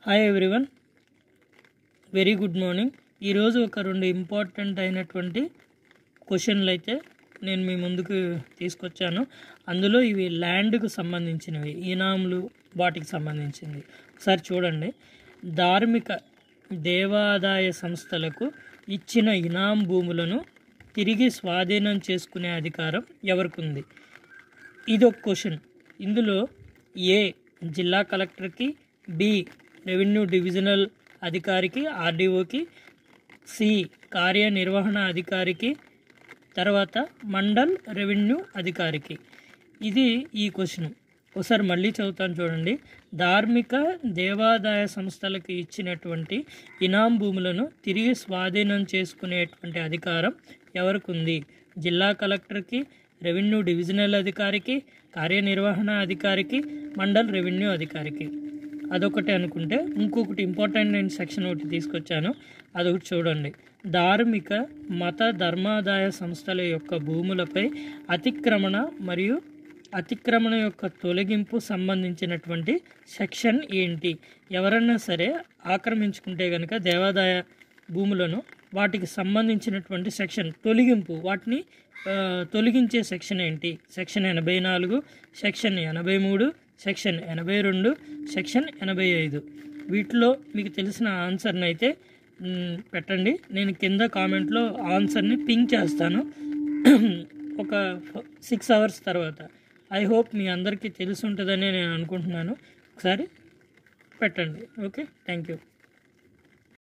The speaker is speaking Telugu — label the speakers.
Speaker 1: Hi everyone, very good morning. ఈరోజు ఒక రెండు ఇంపార్టెంట్ అయినటువంటి క్వశ్చన్లు అయితే నేను మీ ముందుకు తీసుకొచ్చాను. అందులో ఇవి ల్యాండ్కు సంబంధించినవి, ఇనాములు వాటికి సంబంధించింది. ఒకసారి చూడండి. ధార్మిక దేవాదాయ సంస్థలకు ఇచ్చిన ఇనాం భూములను తిరిగి స్వాధీనం చేసుకునే అధికారం ఎవరికి ఉంది? ఇది ఒక క్వశ్చన్. ఇందులో ఏ జిల్లా కలెక్టర్కి, బి రెవెన్యూ డివిజనల్ అధికారికి ఆర్డీఓకి, సి కార్యనిర్వహణ అధికారికి, తర్వాత మండల్ రెవెన్యూ అధికారికి. ఇది ఈ క్వశ్చన్. ఒకసారి మళ్ళీ చదువుతాను చూడండి. ధార్మిక దేవాదాయ సంస్థలకు ఇచ్చినటువంటి ఇనాం భూములను తిరిగి స్వాధీనం చేసుకునేటువంటి అధికారం ఎవరికి ఉంది? జిల్లా కలెక్టర్కి, రెవెన్యూ డివిజనల్ అధికారికి, కార్యనిర్వహణ అధికారికి, మండల్ రెవెన్యూ అధికారికి. అదొకటి అనుకుంటే ఇంకొకటి ఇంపార్టెంట్ నేను సెక్షన్ ఒకటి తీసుకొచ్చాను, అదొకటి చూడండి. ధార్మిక మత ధర్మాదాయ సంస్థల యొక్క భూములపై అతిక్రమణ మరియు అతిక్రమణ యొక్క తొలగింపు సంబంధించినటువంటి సెక్షన్ ఏంటి? ఎవరన్నా సరే ఆక్రమించుకుంటే కనుక దేవాదాయ భూములను, వాటికి సంబంధించినటువంటి సెక్షన్ తొలగింపు, వాటిని తొలగించే సెక్షన్ ఏంటి? Section 84, section 83, section 82, section 85. వీటిలో మీకు తెలిసిన ఆన్సర్ని అయితే పెట్టండి. నేను కింద కామెంట్లో ఆన్సర్ని పింక్ చేస్తాను ఒక 6 hours తర్వాత. ఐ హోప్ మీ అందరికీ తెలిసి ఉంటుందని నేను అనుకుంటున్నాను. ఒకసారి పెట్టండి. Okay, thank you.